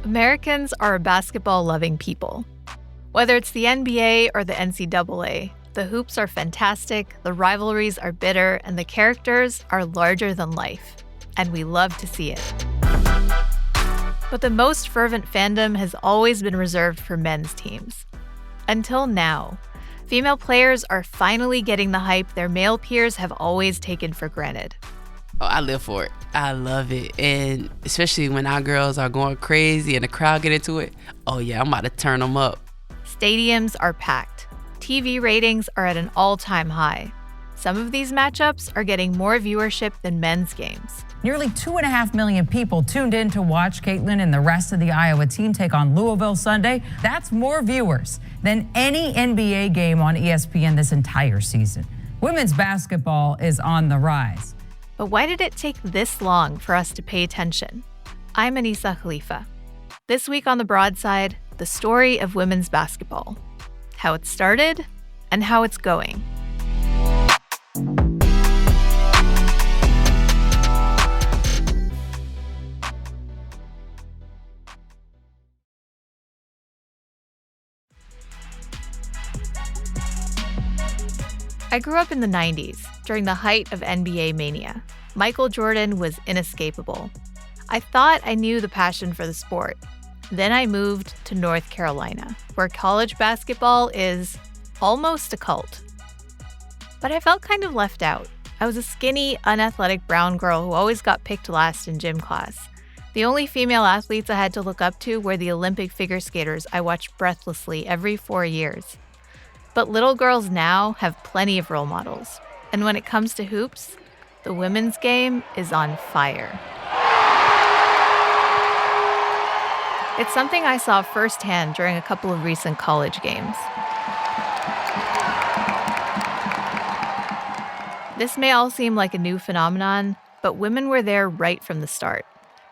Americans are a basketball-loving people. Whether it's the NBA or the NCAA, the hoops are fantastic, the rivalries are bitter, and the characters are larger than life. And we love to see it. But the most fervent fandom has always been reserved for men's teams. Until now, female players are finally getting the hype their male peers have always taken for granted. Oh, I live for it. I love it. And especially when our girls are going crazy and the crowd get into it. Oh yeah, I'm about to turn them up. Stadiums are packed. TV ratings are at an all-time high. Some of these matchups are getting more viewership than men's games. Nearly 2.5 million people tuned in to watch Caitlin and the rest of the Iowa team take on Louisville Sunday. That's more viewers than any NBA game on ESPN this entire season. Women's basketball is on the rise. But why did it take this long for us to pay attention? I'm Anissa Khalifa. This week on The Broadside, the story of women's basketball. How it started and how it's going. I grew up in the 90s, during the height of NBA mania. Michael Jordan was inescapable. I thought I knew the passion for the sport. Then I moved to North Carolina, where college basketball is almost a cult. But I felt kind of left out. I was a skinny, unathletic brown girl who always got picked last in gym class. The only female athletes I had to look up to were the Olympic figure skaters I watched breathlessly every 4 years. But little girls now have plenty of role models. And when it comes to hoops, the women's game is on fire. It's something I saw firsthand during a couple of recent college games. This may all seem like a new phenomenon, but women were there right from the start.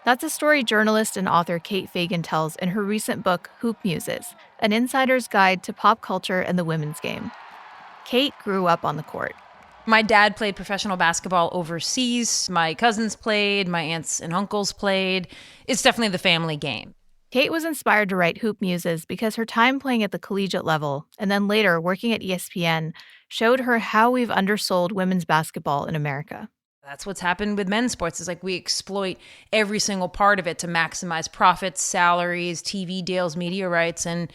That's a story journalist and author Kate Fagan tells in her recent book, Hoop Muses, an insider's guide to pop culture and the women's game. Kate grew up on the court. My dad played professional basketball overseas. My cousins played. My aunts and uncles played. It's definitely the family game. Kate was inspired to write Hoop Muses because her time playing at the collegiate level and then later working at ESPN showed her how we've undersold women's basketball in America. That's what's happened with men's sports. Is like we exploit every single part of it to maximize profits, salaries, TV deals, media rights, and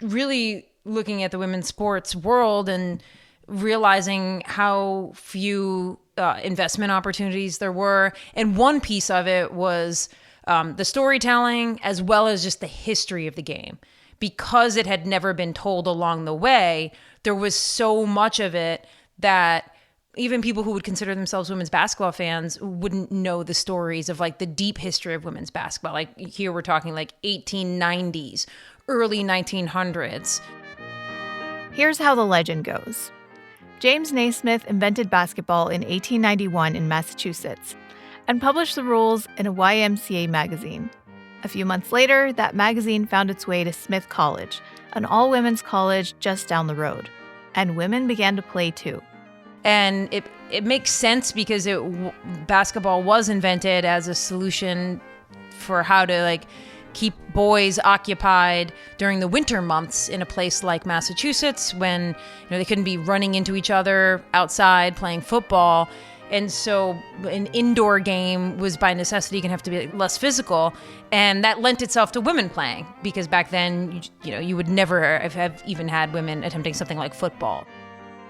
really looking at the women's sports world and realizing how few investment opportunities there were. And one piece of it was the storytelling as well as just the history of the game. Because it had never been told along the way, there was so much of it that even people who would consider themselves women's basketball fans wouldn't know the stories of like the deep history of women's basketball. Like here we're talking like 1890s, early 1900s. Here's how the legend goes. James Naismith invented basketball in 1891 in Massachusetts and published the rules in a YMCA magazine. A few months later, that magazine found its way to Smith College, an all-women's college just down the road. And women began to play too. And it makes sense because basketball was invented as a solution for how to like keep boys occupied during the winter months in a place like Massachusetts when they couldn't be running into each other outside playing football. And so an indoor game was by necessity going to have to be less physical. And that lent itself to women playing because back then, you would never have even had women attempting something like football.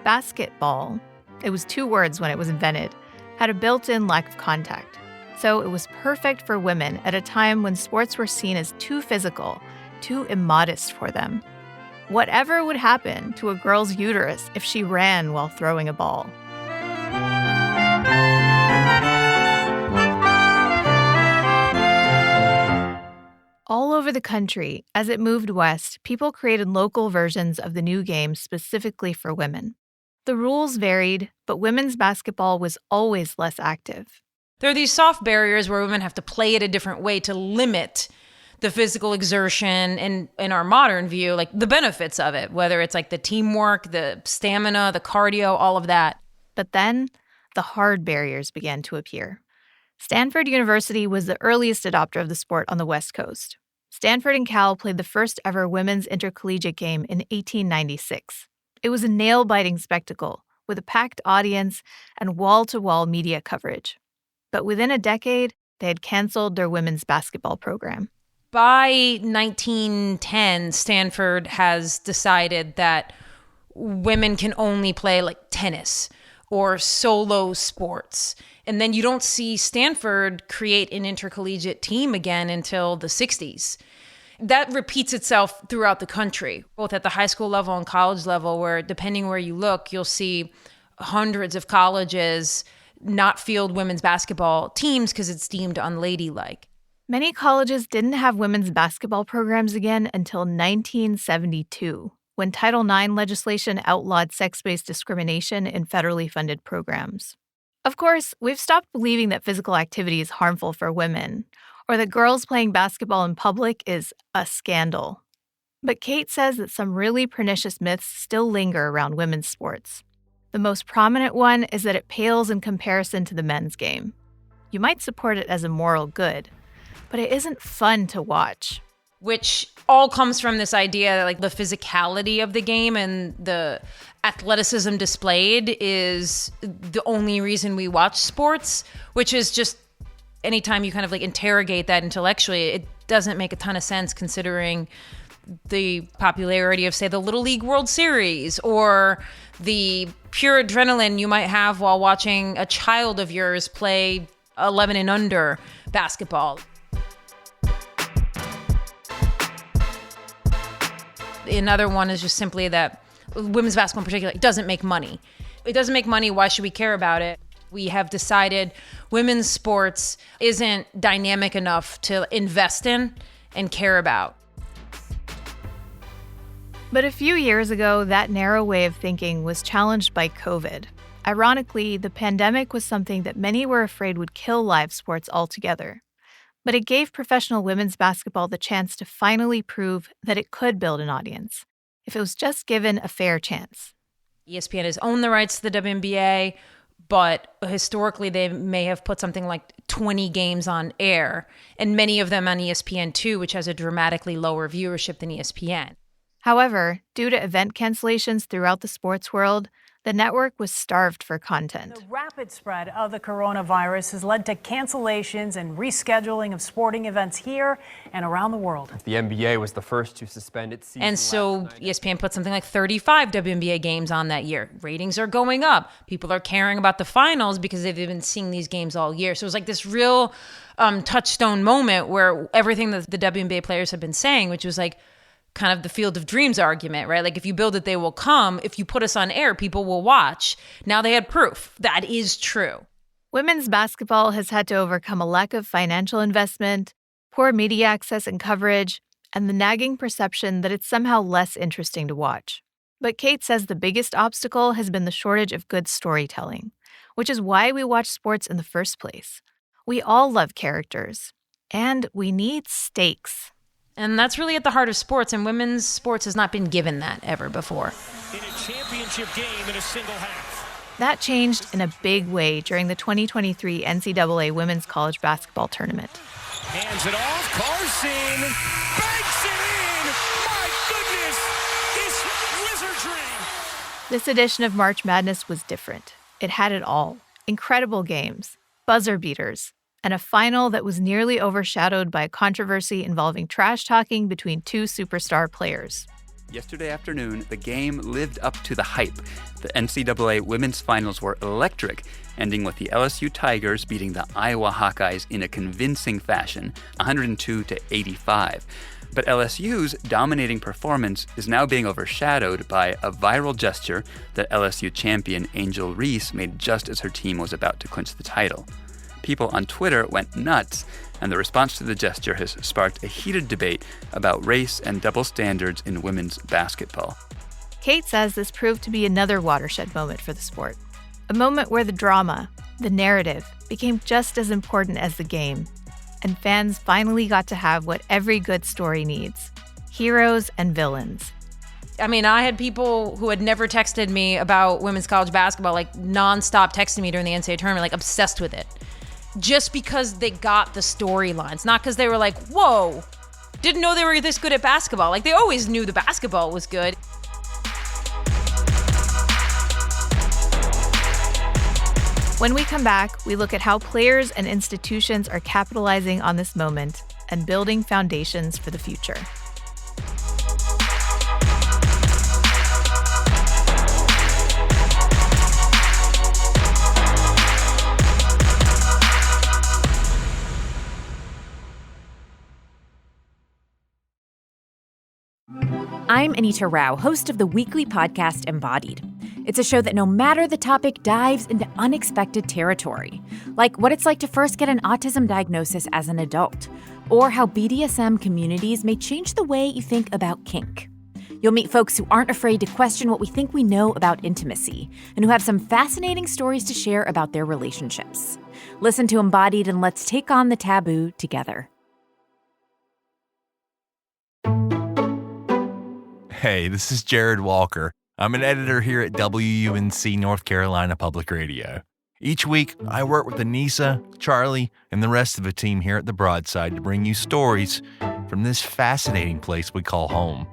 Basketball, it was 2 words when it was invented, had a built-in lack of contact. So it was perfect for women at a time when sports were seen as too physical, too immodest for them. Whatever would happen to a girl's uterus if she ran while throwing a ball? All over the country, as it moved west, people created local versions of the new game specifically for women. The rules varied, but women's basketball was always less active. There are these soft barriers where women have to play it a different way to limit the physical exertion and, in our modern view, like the benefits of it, whether it's like the teamwork, the stamina, the cardio, all of that. But then the hard barriers began to appear. Stanford University was the earliest adopter of the sport on the West Coast. Stanford and Cal played the first ever women's intercollegiate game in 1896. It was a nail-biting spectacle with a packed audience and wall-to-wall media coverage. But within a decade, they had canceled their women's basketball program. By 1910, Stanford has decided that women can only play like tennis or solo sports. And then you don't see Stanford create an intercollegiate team again until the 60s. That repeats itself throughout the country, both at the high school level and college level, where depending where you look, you'll see hundreds of colleges not field women's basketball teams because it's deemed unladylike. Many colleges didn't have women's basketball programs again until 1972, when Title IX legislation outlawed sex-based discrimination in federally funded programs. Of course, we've stopped believing that physical activity is harmful for women, or that girls playing basketball in public is a scandal. But Kate says that some really pernicious myths still linger around women's sports. The most prominent one is that it pales in comparison to the men's game. You might support it as a moral good, but it isn't fun to watch. Which all comes from this idea that like the physicality of the game and the athleticism displayed is the only reason we watch sports, which is just anytime you kind of like interrogate that intellectually, it doesn't make a ton of sense considering the popularity of, say, the Little League World Series or the pure adrenaline you might have while watching a child of yours play 11 and under basketball. Another one is just simply that women's basketball in particular doesn't make money. It doesn't make money. Why should we care about it? We have decided women's sports isn't dynamic enough to invest in and care about. But a few years ago, that narrow way of thinking was challenged by COVID. Ironically, the pandemic was something that many were afraid would kill live sports altogether. But it gave professional women's basketball the chance to finally prove that it could build an audience, if it was just given a fair chance. ESPN has owned the rights to the WNBA, but historically they may have put something like 20 games on air, and many of them on ESPN2, which has a dramatically lower viewership than ESPN. However, due to event cancellations throughout the sports world, the network was starved for content. The rapid spread of the coronavirus has led to cancellations and rescheduling of sporting events here and around the world. The NBA was the first to suspend its season. And so ESPN put something like 35 WNBA games on that year. Ratings are going up. People are caring about the finals because they've been seeing these games all year. So it was like this real touchstone moment where everything that the WNBA players have been saying, which was like, kind of the field of dreams argument, right? Like if you build it, they will come. If you put us on air, people will watch. Now they had proof that is true. Women's basketball has had to overcome a lack of financial investment, poor media access and coverage, and the nagging perception that it's somehow less interesting to watch. But Kate says the biggest obstacle has been the shortage of good storytelling, which is why we watch sports in the first place. We all love characters, and we need stakes. And that's really at the heart of sports, and women's sports has not been given that ever before. In a championship game in a single half. That changed in a big way during the 2023 NCAA Women's College Basketball Tournament. Hands it off, Carson banks it in! My goodness, it's wizardry! This edition of March Madness was different. It had it all. Incredible games, buzzer beaters, and a final that was nearly overshadowed by a controversy involving trash talking between two superstar players. Yesterday afternoon, the game lived up to the hype. The NCAA women's finals were electric, ending with the LSU Tigers beating the Iowa Hawkeyes in a convincing fashion, 102-85. But LSU's dominating performance is now being overshadowed by a viral gesture that LSU champion Angel Reese made just as her team was about to clinch the title. People on Twitter went nuts, and the response to the gesture has sparked a heated debate about race and double standards in women's basketball. Kate says this proved to be another watershed moment for the sport. A moment where the drama, the narrative, became just as important as the game, and fans finally got to have what every good story needs: heroes and villains. I mean, I had people who had never texted me about women's college basketball, like nonstop texting me during the NCAA tournament, like obsessed with it. Just because they got the storylines, not because they were like, whoa, didn't know they were this good at basketball. Like, they always knew the basketball was good. When we come back, we look at how players and institutions are capitalizing on this moment and building foundations for the future. I'm Anita Rao, host of the weekly podcast Embodied. It's a show that no matter the topic dives into unexpected territory, like what it's like to first get an autism diagnosis as an adult, or how BDSM communities may change the way you think about kink. You'll meet folks who aren't afraid to question what we think we know about intimacy, and who have some fascinating stories to share about their relationships. Listen to Embodied and let's take on the taboo together. Hey, this is Jared Walker. I'm an editor here at WUNC North Carolina Public Radio. Each week, I work with Anissa, Charlie, and the rest of the team here at the Broadside to bring you stories from this fascinating place we call home.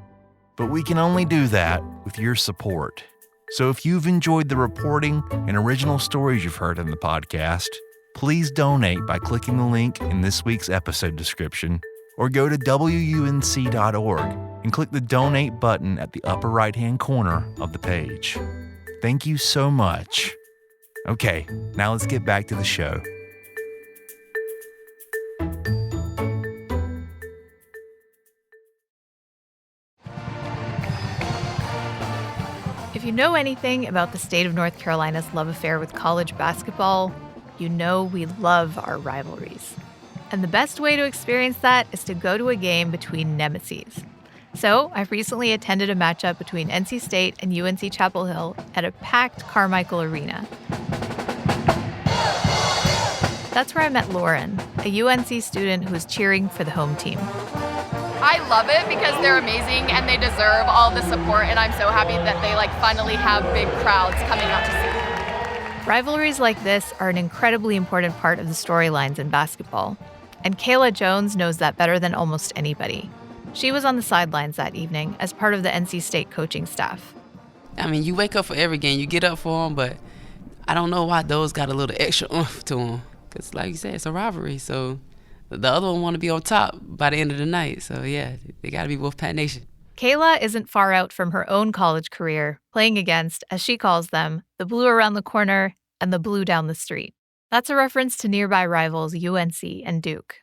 But we can only do that with your support. So if you've enjoyed the reporting and original stories you've heard in the podcast, please donate by clicking the link in this week's episode description, or go to WUNC.org and click the donate button at the upper right-hand corner of the page. Thank you so much. Okay, now let's get back to the show. If you know anything about the state of North Carolina's love affair with college basketball, you know we love our rivalries. And the best way to experience that is to go to a game between nemeses. So I've recently attended a matchup between NC State and UNC-Chapel Hill at a packed Carmichael Arena. That's where I met Lauren, a UNC student who was cheering for the home team. I love it because they're amazing and they deserve all the support, and I'm so happy that they finally have big crowds coming out to see. Rivalries like this are an incredibly important part of the storylines in basketball. And Kayla Jones knows that better than almost anybody. She was on the sidelines that evening as part of the NC State coaching staff. I mean, you wake up for every game, you get up for them, but I don't know why those got a little extra oomph to them. Because like you said, it's a rivalry, so the other one want to be on top by the end of the night. So yeah, they got to be Wolfpack Nation. Kayla isn't far out from her own college career, playing against, as she calls them, the blue around the corner and the blue down the street. That's a reference to nearby rivals UNC and Duke.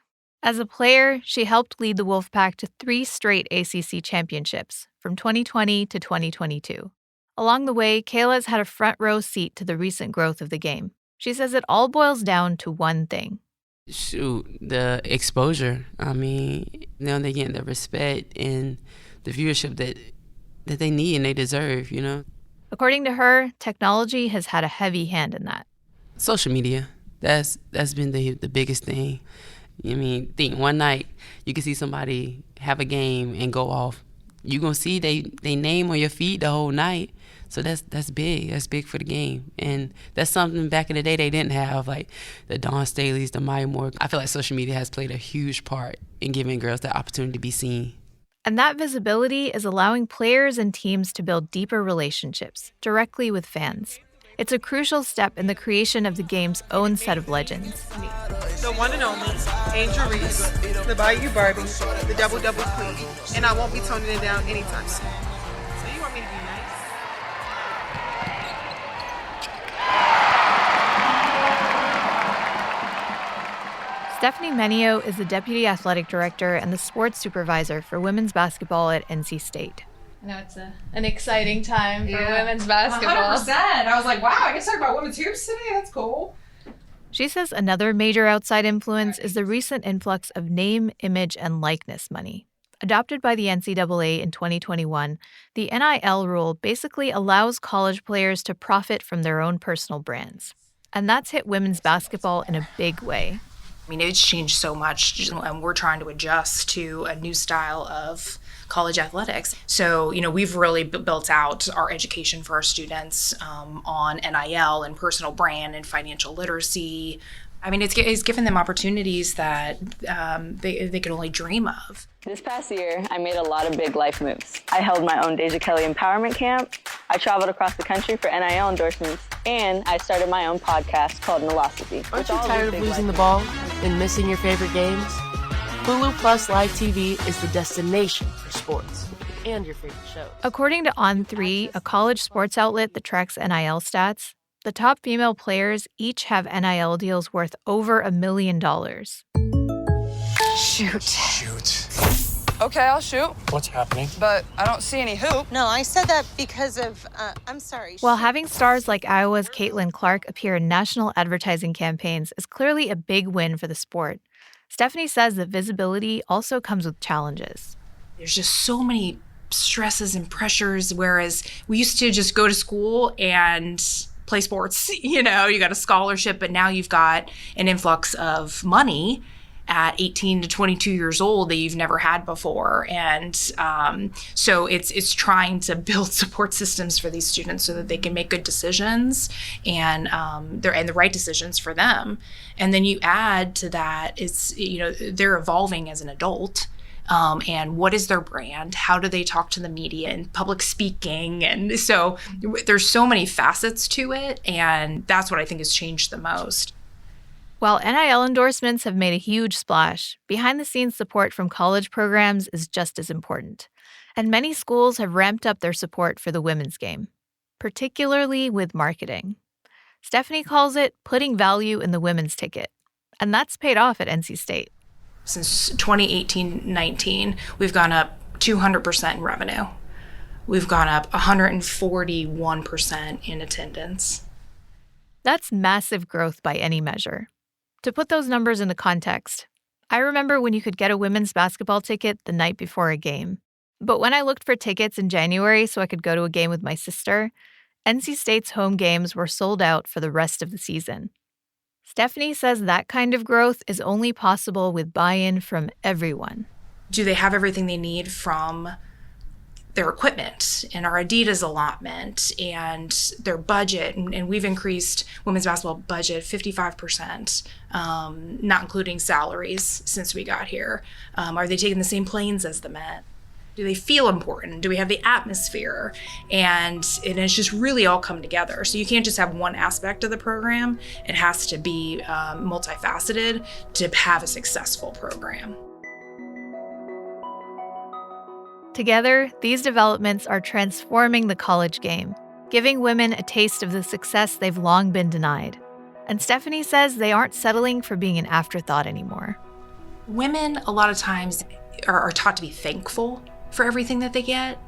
As a player, she helped lead the Wolfpack to 3 straight ACC championships from 2020 to 2022. Along the way, Kayla's had a front row seat to the recent growth of the game. She says it all boils down to one thing. Shoot, the exposure. I mean, now they're getting the respect and the viewership that they need and they deserve, you know? According to her, technology has had a heavy hand in that. Social media. That's been the biggest thing. I mean, think one night you can see somebody have a game and go off. You're going to see they name on your feed the whole night. So that's big. That's big for the game. And that's something back in the day they didn't have, like the Dawn Staleys, the Maya Moore. I feel like social media has played a huge part in giving girls that opportunity to be seen. And that visibility is allowing players and teams to build deeper relationships directly with fans. It's a crucial step in the creation of the game's own set of legends. The one and only Angel Reese, the Bayou Barbie, the double queen, and I won't be toning it down anytime soon. So you want me to be nice? Stephanie Menio is the Deputy Athletic Director and the Sports Supervisor for women's basketball at NC State. I know it's an exciting time for women's basketball. 100%. I was like, wow, I get to talk about women's hoops today? That's cool. She says another major outside influence is the recent influx of name, image, and likeness money. Adopted by the NCAA in 2021, the NIL rule basically allows college players to profit from their own personal brands. And that's hit women's basketball in a big way. I mean, it's changed so much, and we're trying to adjust to a new style of college athletics. So, we've really built out our education for our students on NIL and personal brand and financial literacy, I mean, it's given them opportunities that they could only dream of. This past year, I made a lot of big life moves. I held my own Deja Kelly empowerment camp. I traveled across the country for NIL endorsements, and I started my own podcast called Philosophy. Aren't you tired of losing the ball and missing your favorite games? Hulu Plus Live TV is the destination for sports and your favorite shows. According to On3, a college sports outlet that tracks NIL stats, the top female players each have NIL deals worth over $1 million. Shoot. Okay, I'll shoot. What's happening? But I don't see any hoop. No, I said that because of, I'm sorry. While having stars like Iowa's Caitlin Clark appear in national advertising campaigns is clearly a big win for the sport, Stephanie says that visibility also comes with challenges. There's just so many stresses and pressures, whereas we used to just go to school and play sports. You know, you got a scholarship, but now you've got an influx of money at 18 to 22 years old that you've never had before. And so it's trying to build support systems for these students so that they can make good decisions and the right decisions for them. And then you add to that, they're evolving as an adult. And what is their brand? How do they talk to the media and public speaking? And so there's so many facets to it. And that's what I think has changed the most. While NIL endorsements have made a huge splash, behind-the-scenes support from college programs is just as important. And many schools have ramped up their support for the women's game, particularly with marketing. Stephanie calls it putting value in the women's ticket, and that's paid off at NC State. Since 2018-19, we've gone up 200% in revenue. We've gone up 141% in attendance. That's massive growth by any measure. To put those numbers into context, I remember when you could get a women's basketball ticket the night before a game. But when I looked for tickets in January so I could go to a game with my sister, NC State's home games were sold out for the rest of the season. Stephanie says that kind of growth is only possible with buy-in from everyone. Do they have everything they need from their equipment and our Adidas allotment and their budget? And we've increased women's basketball budget 55%, not including salaries since we got here. Are they taking the same planes as the Met? Do they feel important? Do we have the atmosphere? And it's just really all come together. So you can't just have one aspect of the program. It has to be multifaceted to have a successful program. Together, these developments are transforming the college game, giving women a taste of the success they've long been denied. And Stephanie says they aren't settling for being an afterthought anymore. Women, a lot of times, are taught to be thankful for everything that they get.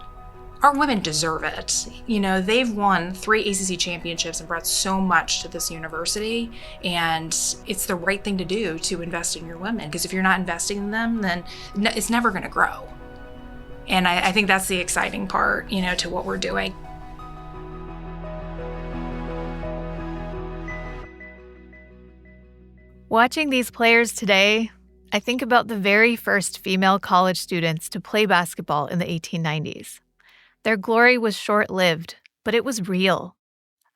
Our women deserve it. You know, they've won 3 ACC championships and brought so much to this university, and it's the right thing to do to invest in your women, because if you're not investing in them, then it's never going to grow. And I think that's the exciting part, to what we're doing. Watching these players today, I think about the very first female college students to play basketball in the 1890s. Their glory was short-lived, but it was real.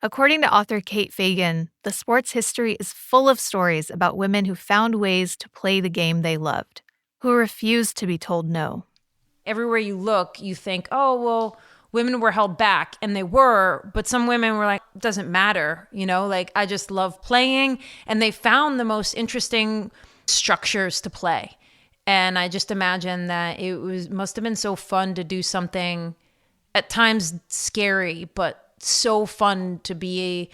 According to author Kate Fagan, the sports history is full of stories about women who found ways to play the game they loved, who refused to be told no. Everywhere you look, you think, oh, well, women were held back, and they were, but some women were like, it doesn't matter, I just love playing, and they found the most interesting structures to play. And I just imagine that must have been so fun to do something at times scary, but so fun to be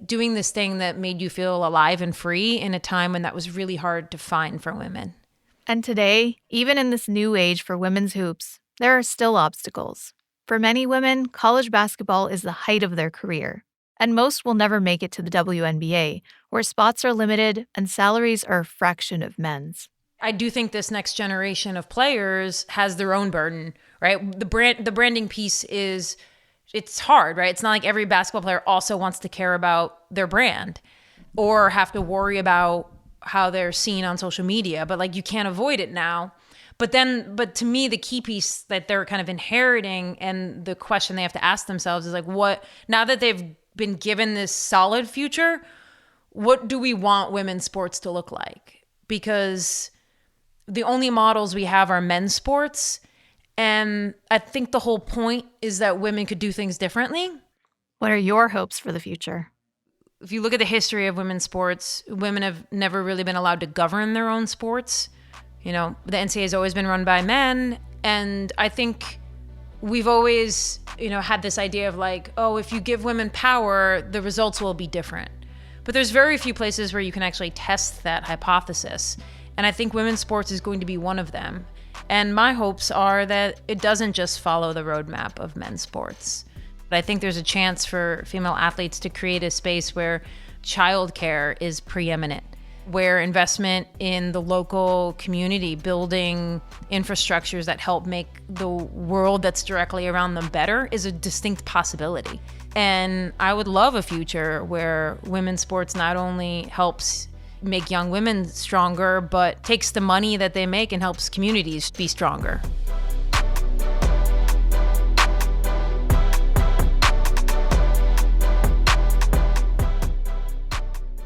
doing this thing that made you feel alive and free in a time when that was really hard to find for women. And today, even in this new age for women's hoops, there are still obstacles. For many women, college basketball is the height of their career, and most will never make it to the WNBA, where spots are limited and salaries are a fraction of men's. I do think this next generation of players has their own burden, right? The branding piece it's hard, right? It's not like every basketball player also wants to care about their brand or have to worry about how they're seen on social media, but you can't avoid it now. But to me, the key piece that they're kind of inheriting and the question they have to ask themselves is what, now that they've been given this solid future, what do we want women's sports to look like? Because the only models we have are men's sports. And I think the whole point is that women could do things differently. What are your hopes for the future? If you look at the history of women's sports, women have never really been allowed to govern their own sports. The NCAA has always been run by men. And I think we've always, had this idea of like, oh, if you give women power, the results will be different. But there's very few places where you can actually test that hypothesis. And I think women's sports is going to be one of them. And my hopes are that it doesn't just follow the roadmap of men's sports. But I think there's a chance for female athletes to create a space where childcare is preeminent, where investment in the local community, building infrastructures that help make the world that's directly around them better, is a distinct possibility. And I would love a future where women's sports not only helps make young women stronger, but takes the money that they make and helps communities be stronger.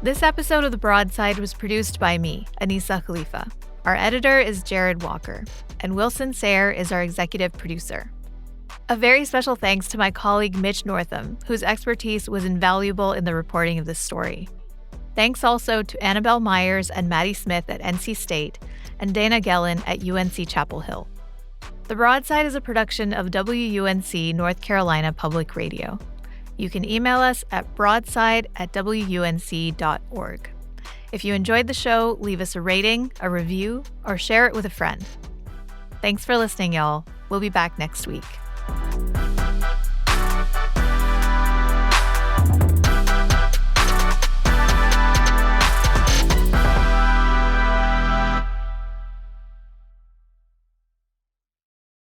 This episode of The Broadside was produced by me, Anissa Khalifa. Our editor is Jared Walker, and Wilson Sayre is our executive producer. A very special thanks to my colleague Mitch Northam, whose expertise was invaluable in the reporting of this story. Thanks also to Annabelle Myers and Matti Smith at NC State and Dana Gelin at UNC-Chapel Hill. The Broadside is a production of WUNC North Carolina Public Radio. You can email us at broadside@wunc.org. If you enjoyed the show, leave us a rating, a review, or share it with a friend. Thanks for listening, y'all. We'll be back next week.